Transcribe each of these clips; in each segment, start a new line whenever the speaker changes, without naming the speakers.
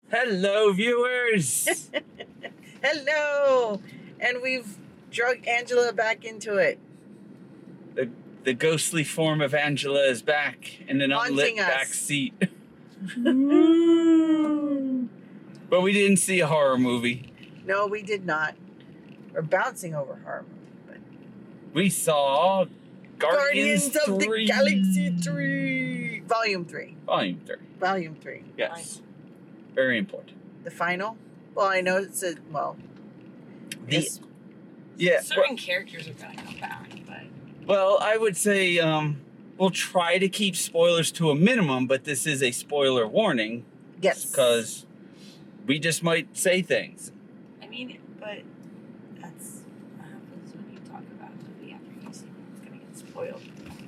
Hello, viewers.
Hello! And we've drug Angela back into it.
the ghostly form of Angela is back in an unlit
Haunting us.
back seat. But we didn't see a horror movie.
No, we did not. We're bouncing over horror movie, but
We saw Guardians
of
3.
the Galaxy 3. Volume 3.
Volume 3.
Volume 3.
Yes. Very important.
The final? Well, I know it's yes.
Yeah.
Certain characters are gonna come back, but
Well, I would say we'll try to keep spoilers to a minimum, but this is a spoiler warning.
Yes.
Because we just might say things.
I mean, but that's what happens when you talk about a movie after you see it. It's gonna get spoiled.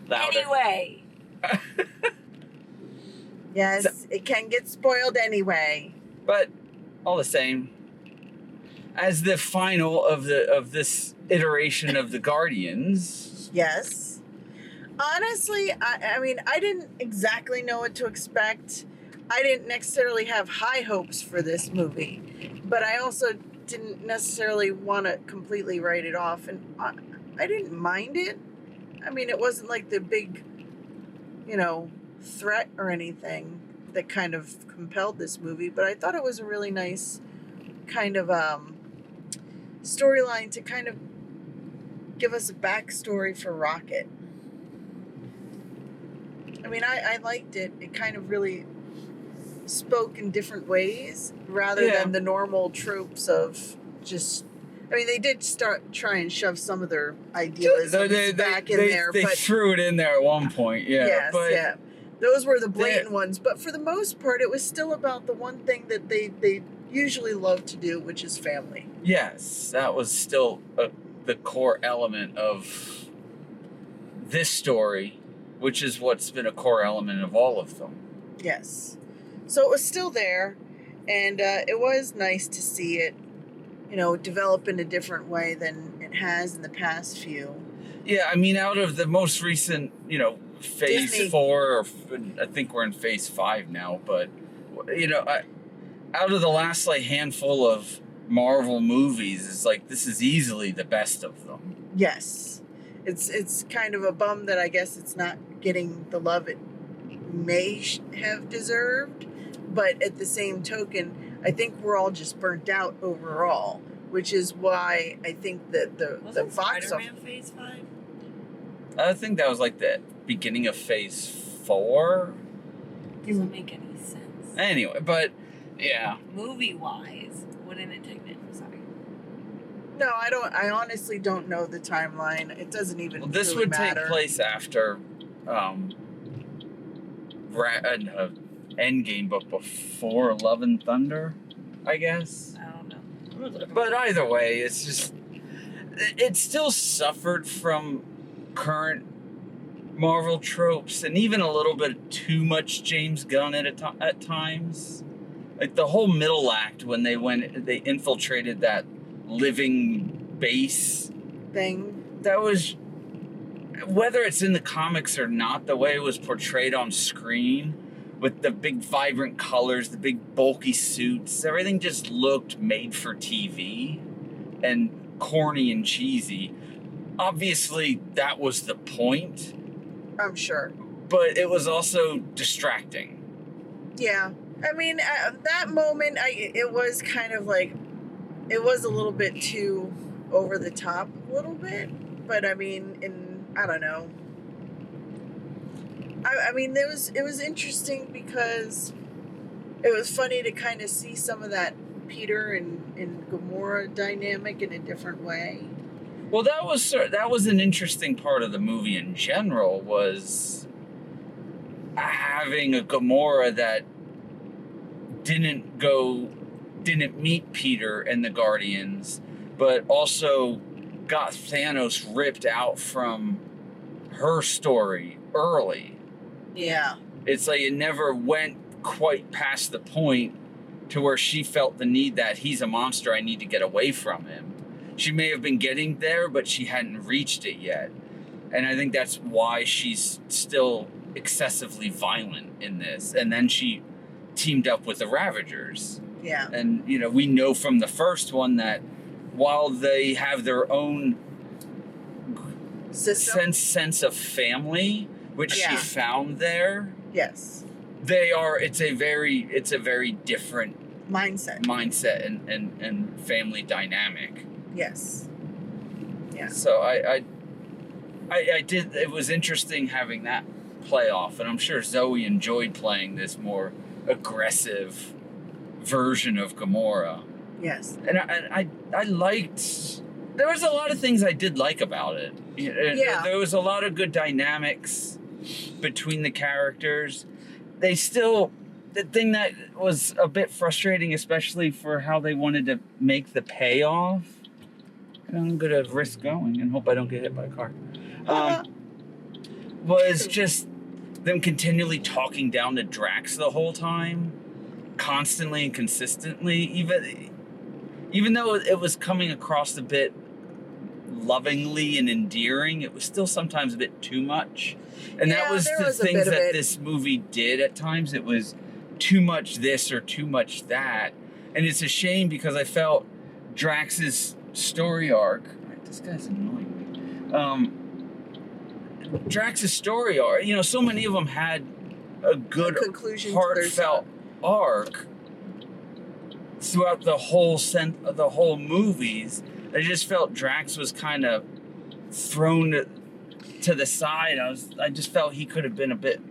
Louder.
Anyway,
Yes, it can get spoiled anyway.
But all the same, as the final of this iteration of the Guardians,
Yes. Honestly, I mean, I didn't exactly know what to expect. I didn't necessarily have high hopes for this movie, but I also didn't necessarily want to completely write it off, and I didn't mind it. I mean, it wasn't like the big, threat or anything that kind of compelled this movie, but I thought it was a really nice kind of storyline to kind of give us a backstory for Rocket. I mean, I liked it. It kind of really spoke in different ways rather than the normal tropes of just. I mean, they did try and shove some of their idealisms back in there,
they
but
threw it in there at one point. Yeah,
yes,
but
yeah, those were the blatant ones. But for the most part, it was still about the one thing that they usually love to do, which is family.
Yes, that was still the core element of this story, which is what's been a core element of all of them.
Yes. So it was still there, and it was nice to see it, develop in a different way than it has in the past few.
Yeah, I mean, out of the most recent, phase
Disney.
4, or I think we're in phase 5 now, but, out of the last, handful of Marvel movies, it's like, this is easily the best of them.
Yes. It's kind of a bum that I guess it's not getting the love it may have deserved, but at the same token, I think we're all just burnt out overall, which is why I think that the box
Spider-Man Phase 5?
I think that was the beginning of phase 4.
Doesn't make any sense.
Anyway, but yeah.
Movie-wise, wouldn't it technically? Sorry.
No, I don't. I honestly don't know the timeline. It doesn't even.
Well, this
really
would
matter.
take place after Endgame, but before Love and Thunder, I guess.
I don't know.
But either way, it's just it still suffered from current Marvel tropes and even a little bit too much James Gunn at times. Like the whole middle act when they infiltrated that living base
thing.
That was, whether it's in the comics or not, the way it was portrayed on screen with the big vibrant colors, the big bulky suits, everything just looked made for TV and corny and cheesy. Obviously, that was the point.
I'm sure.
But it was also distracting.
Yeah. I mean, at that moment, it was kind of like, it was a little bit too over the top, a little bit. But I mean, I don't know. I mean, it was interesting because it was funny to kind of see some of that Peter and Gamora dynamic in a different way.
Well, that was an interesting part of the movie in general, was having a Gamora that didn't meet Peter and the Guardians, but also got Thanos ripped out from her story early.
Yeah.
It's like it never went quite past the point to where she felt the need that he's a monster, I need to get away from him. She may have been getting there, but she hadn't reached it yet. And I think that's why she's still excessively violent in this. And then she teamed up with the Ravagers.
Yeah.
And, we know from the first one that while they have their own
System.
sense of family, which she
Yeah.
found there,
Yes.
it's a very different
Mindset.
and family dynamic.
Yes. Yeah.
So I did. It was interesting having that play off, and I'm sure Zoe enjoyed playing this more aggressive version of Gamora.
Yes.
And I liked. There was a lot of things I did like about it.
Yeah.
There was a lot of good dynamics between the characters. The thing that was a bit frustrating, especially for how they wanted to make the payoff. I'm gonna risk going and hope I don't get hit by a car. Was just them continually talking down to Drax the whole time, constantly and consistently. Even though it was coming across a bit lovingly and endearing, it was still sometimes a bit too much. And that was the things that this movie did at times. It was too much this or too much that. And it's a shame because I felt Drax's story arc. This guy's annoying me. Drax's story arc, so many of them had a good
conclusion,
heartfelt arc throughout the whole movies. I just felt Drax was kind of thrown to the side. I just felt he could have been a bit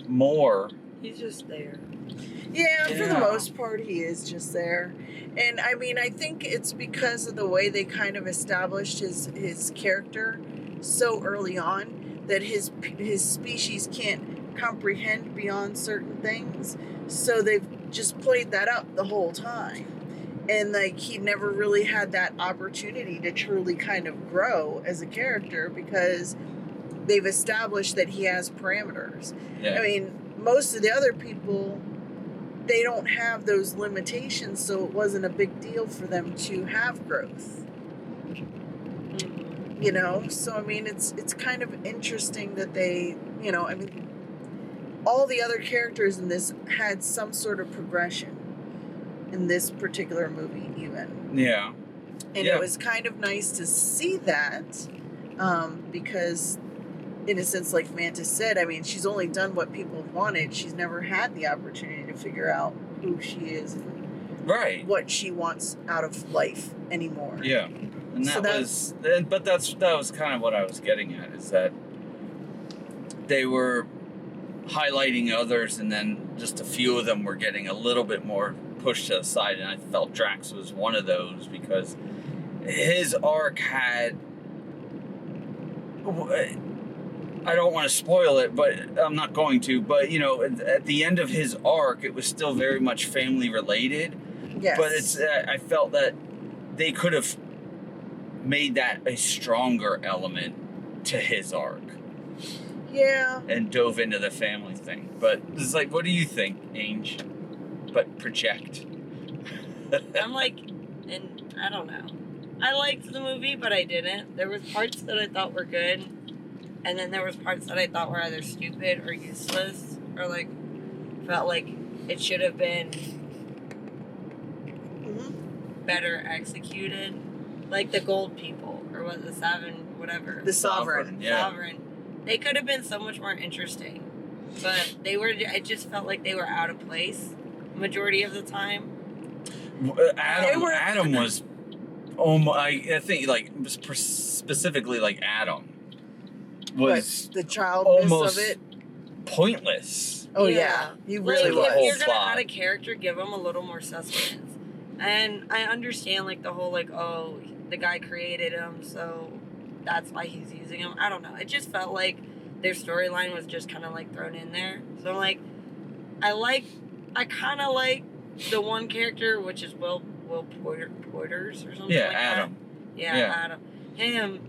more.
He's just there.
Yeah, for the most part, he is just there. And I mean, I think it's because of the way they kind of established his character so early on that his species can't comprehend beyond certain things. So they've just played that up the whole time. And like he never really had that opportunity to truly kind of grow as a character because they've established that he has parameters.
Yeah.
I mean, most of the other people, they don't have those limitations, so it wasn't a big deal for them to have growth. So I mean, it's kind of interesting that they, I mean, all the other characters in this had some sort of progression in this particular movie even.
Yeah.
And it was kind of nice to see that because in a sense, like Mantis said, I mean, she's only done what people wanted. She's never had the opportunity to figure out who she is and what she wants out of life anymore.
Yeah. And that was kind of what I was getting at, is that they were highlighting others and then just a few of them were getting a little bit more pushed to the side, and I felt Drax was one of those because his arc had, I don't want to spoil it, but I'm not going to, but at the end of his arc it was still very much family related.
Yes.
But I felt that they could have made that a stronger element to his arc.
Yeah.
And dove into the family thing. But it's like, what do you think, Ange? But project.
I'm like, and I don't know. I liked the movie, but I didn't. There was parts that I thought were good, and then there was parts that I thought were either stupid or useless, or like felt like it should have been better executed. Like the gold people, or what, the Savin, whatever.
The Sovereign.
Yeah.
Sovereign. They could have been so much more interesting, but I just felt like they were out of place majority of the time.
Adam was, I think, like, specifically, like, Adam was
the childness
almost
of it.
Pointless.
Oh yeah, he really
like,
was.
If you're gonna add a character, give him a little more sustenance. And I understand, like, the whole, like, oh, the guy created him, so that's why he's using him. I don't know. It just felt like their storyline was just kind of, like, thrown in there. So, like, I kind of like the one character, which is Will Porters or something like
Adam.
that. Yeah, Adam. Him.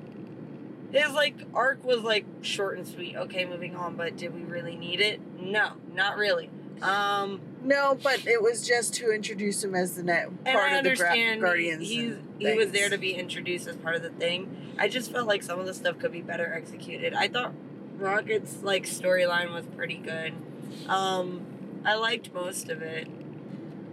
His, like, arc was, like, short and sweet. Okay, moving on, but did we really need it? No, not really.
No, but it was just to introduce him as the part of the Guardians.
He was there to be introduced as part of the thing. I just felt like some of the stuff could be better executed. I thought Rocket's, like, storyline was pretty good. I liked most of it.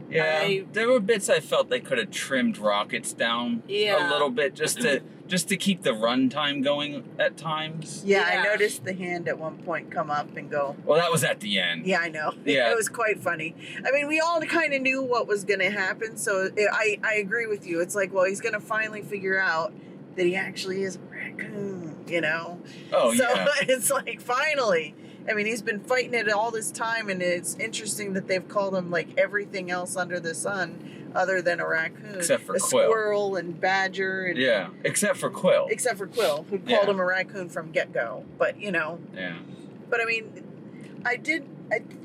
Yeah, there were bits I felt they could have trimmed Rockets down a little bit just to keep the runtime going at times.
Yeah, I noticed the hand at one point come up and go.
Well, that was at the end.
Yeah, I know.
Yeah.
It was quite funny. I mean, we all kind of knew what was going to happen, so I agree with you. It's like, well, he's going to finally figure out that he actually is a raccoon, you know?
Oh,
so
yeah.
it's like, finally. I mean, he's been fighting it all this time, and it's interesting that they've called him like everything else under the sun other than a raccoon.
Except for
a
Quill.
Squirrel and badger. And,
yeah, except for Quill.
Except for Quill, who called him a raccoon from get-go. But, you know.
Yeah.
But, I mean, I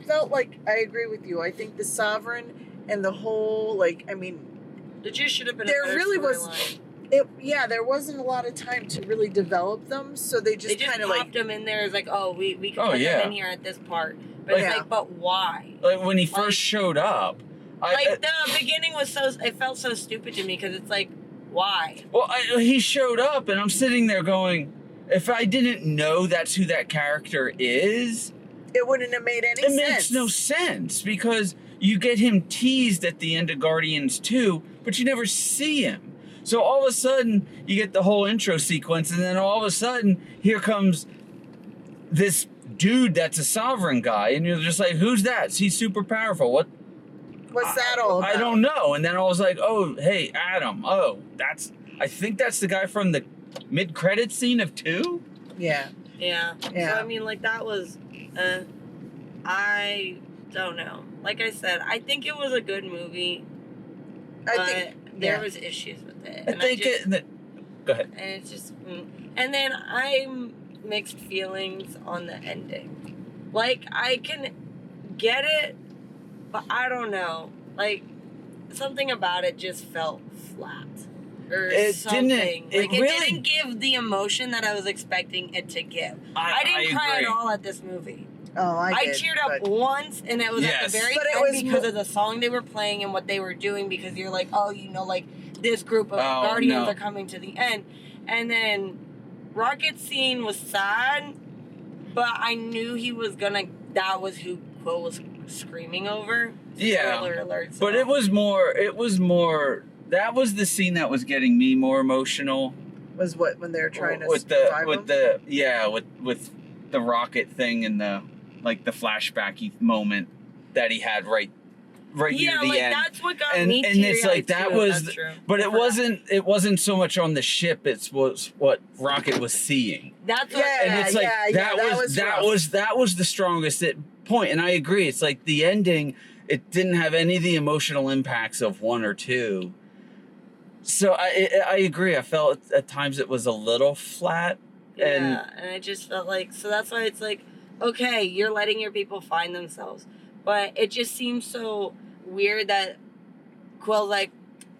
felt like I agree with you. I think the Sovereign and the whole, like, I mean.
It just should have been
there
a better
really was.
storyline.
There wasn't a lot of time to really develop them, so they just kind of
popped them in there as like, oh, we can put them in here at this part. But
Like,
it's like, but why?
Like when he first showed up.
The beginning was it felt so stupid to me because it's like, why?
Well, he showed up and I'm sitting there going, if I didn't know that's who that character is.
It wouldn't have made any sense.
It makes no sense because you get him teased at the end of Guardians 2, but you never see him. So all of a sudden, you get the whole intro sequence, and then all of a sudden, here comes this dude that's a Sovereign guy, and you're just like, who's that? He's super powerful.
What's that all about?
I don't know. And then I was like, oh, hey, Adam. Oh, I think that's the guy from the mid-credit scene of 2?
Yeah.
Yeah. So, I mean, like, that was, I don't know. Like I said, I think it was a good movie, but there was issues with it.
I think go ahead.
And it's just, and then I'm mixed feelings on the ending. Like, I can get it, but I don't know. Like, something about it just felt flat. Or something. It didn't give the emotion that I was expecting it to give. I didn't cry at all at this movie.
Oh, I did,
cheered up once, and it was at the very end because of the song they were playing and what they were doing, because you're like, oh, you know, like, this group of Guardians are coming to the end. And then Rocket's scene was sad, but I knew that was who Quill was screaming over.
Yeah.
Spoiler alert.
But it was more, that was the scene that was getting me more emotional.
Was when they were trying to
with the rocket thing and the flashbacky moment that he had right near the end.
That's what got me
and it's like that was, but it wasn't so much on the ship. It was what Rocket was seeing.
That's what,
and it's like that was the strongest point. And I agree. It's like the ending. It didn't have any of the emotional impacts of 1 or 2. So I agree. I felt at times it was a little flat.
And I just felt like, so that's why it's like, okay, you're letting your people find themselves. But it just seems so weird that Quill's like,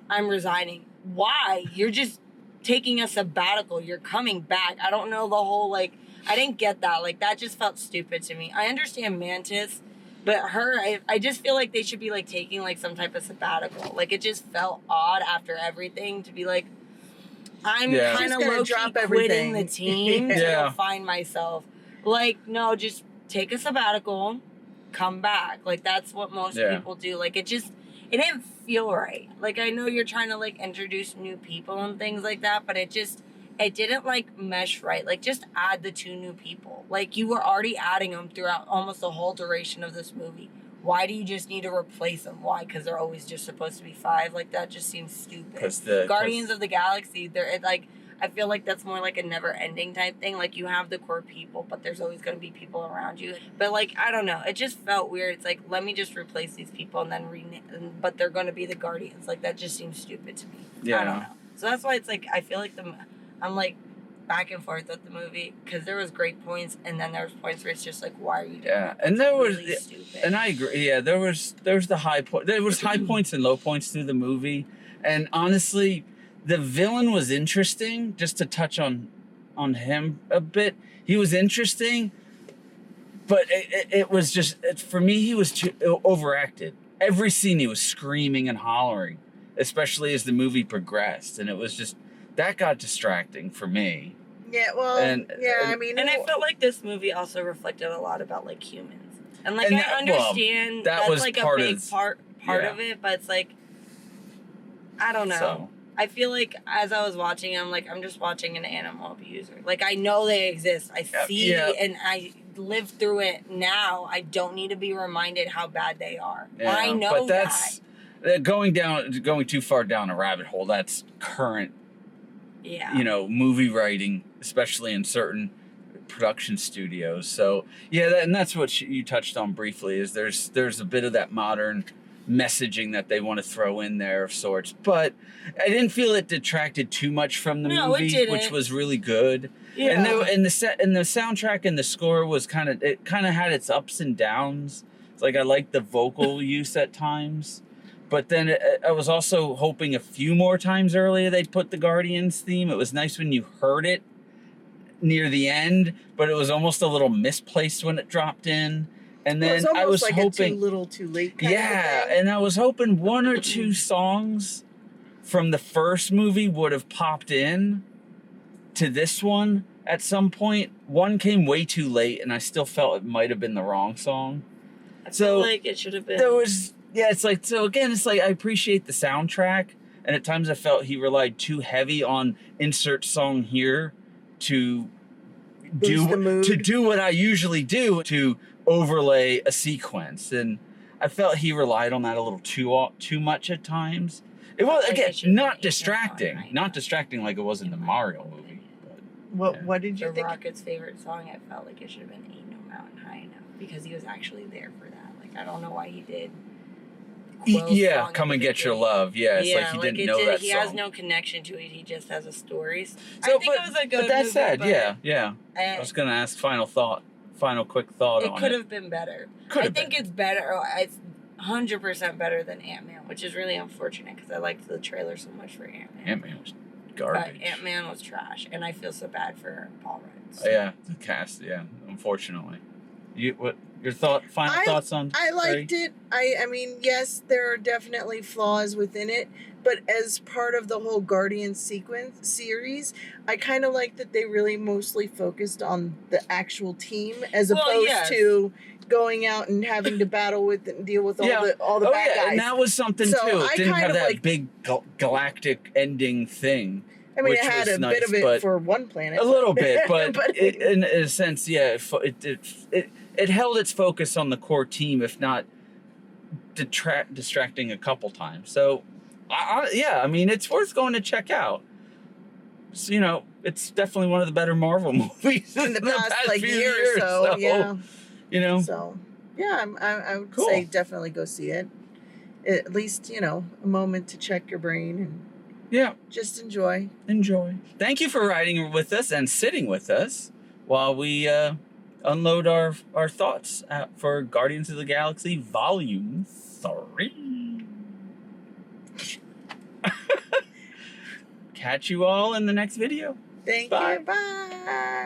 I'm resigning. Why? You're just taking a sabbatical. You're coming back. I don't know the whole, like, I didn't get that. Like, that just felt stupid to me. I understand Mantis, but her, I just feel like they should be, like, taking, like, some type of sabbatical. Like, it just felt odd after everything to be like, I'm kind of low-key quitting the team to go find myself. Like, no, just take a sabbatical, come back. Like, that's what most people do. Like, it didn't feel right. Like, I know you're trying to, like, introduce new people and things like that, but it didn't, like, mesh right. Like, just add the 2 new people. Like, you were already adding them throughout almost the whole duration of this movie. Why do you just need to replace them? Why? Because they're always just supposed to be 5? Like, that just seems stupid. Guardians of the Galaxy, I feel like that's more like a never-ending type thing. Like, you have the core people, but there's always going to be people around you. But, like, I don't know. It just felt weird. It's like, let me just replace these people and then rename, but they're going to be the Guardians. Like, that just seems stupid to me.
Yeah.
I don't know. So that's why it's like, I feel like I'm like back and forth with the movie, because there was great points, and then there was points where it's just like, why are you doing that?
And there was
really stupid.
And I agree. Yeah, there was the high point. There was high points and low points through the movie, and honestly, the villain was interesting. Just to touch on him a bit, he was interesting, but it was just, for me, he was too overacted. Every scene he was screaming and hollering, especially as the movie progressed, and it was just, that got distracting for me.
Yeah, well, I mean...
And I felt like this movie also reflected a lot about, like, humans. And, like, I understand that's, like, a big part of it, but it's like, I don't know.
So.
I feel like as I was watching, I'm like, I'm just watching an animal abuser. Like, I know they exist. I see and I live through it now. I don't need to be reminded how bad they are.
Yeah,
I know
but that's going too far down a rabbit hole. That's current, movie writing, especially in certain production studios. So and that's what you touched on briefly. Is there's a bit of that modern messaging that they want to throw in there of sorts, but I didn't feel it detracted too much from the movie, which was really good. And the soundtrack and the score was kind of had its ups and downs. It's like I liked the vocal use at times, but then I was also hoping a few more times earlier they'd put the Guardians theme. It was nice when you heard it near the end, but it was almost a little misplaced when it dropped in. And then I was
like
hoping
a too little too late kind of thing.
And I was hoping one or two songs from the first movie would have popped in to this one at some point. One came way too late, and I still felt it might have been the wrong song.
I feel like it should have been.
It's like, so again, it's like I appreciate the soundtrack, and at times I felt he relied too heavy on insert song here to do what I usually do, to overlay a sequence, and I felt he relied on that a little too much at times. It was not distracting like it was in the Mario movie.
But what did you think?
Rocket's favorite song, it felt like it should have been "Ain't No Mountain High Enough" because he was actually there for that. Like, I don't know why he did.
Come and get your love. It's like he didn't know that
he
song.
Has no connection to it. He just has a story.
So,
I think it was a good.
But that said,
movie,
I was gonna ask final quick thought on it.
It could have been better. I think it's better. It's 100% better than Ant-Man, which is really unfortunate because I liked the trailer so much for Ant-Man.
Ant-Man was garbage.
But Ant-Man was trash, and I feel so bad for Paul Rudd. So.
The cast. Unfortunately. What your final thoughts on?
I liked it. I mean, yes, there are definitely flaws within it, but as part of the whole Guardian series, I kind of like that they really mostly focused on the actual team as opposed to going out and having to battle with and deal with all the bad guys.
And that was something too. It didn't have that big galactic ending thing.
I mean, it had a bit of it for one planet.
A little bit, but in a sense, it held its focus on the core team, if not distracting a couple times. So, I mean, it's worth going to check out. So, it's definitely one of the better Marvel movies
in the past year or so. Yeah. So, I would say definitely go see it. At least, a moment to check your brain and just enjoy.
Thank you for riding with us and sitting with us while we unload our thoughts for Guardians of the Galaxy Volume 3. Catch you all in the next video.
Thank you. Bye.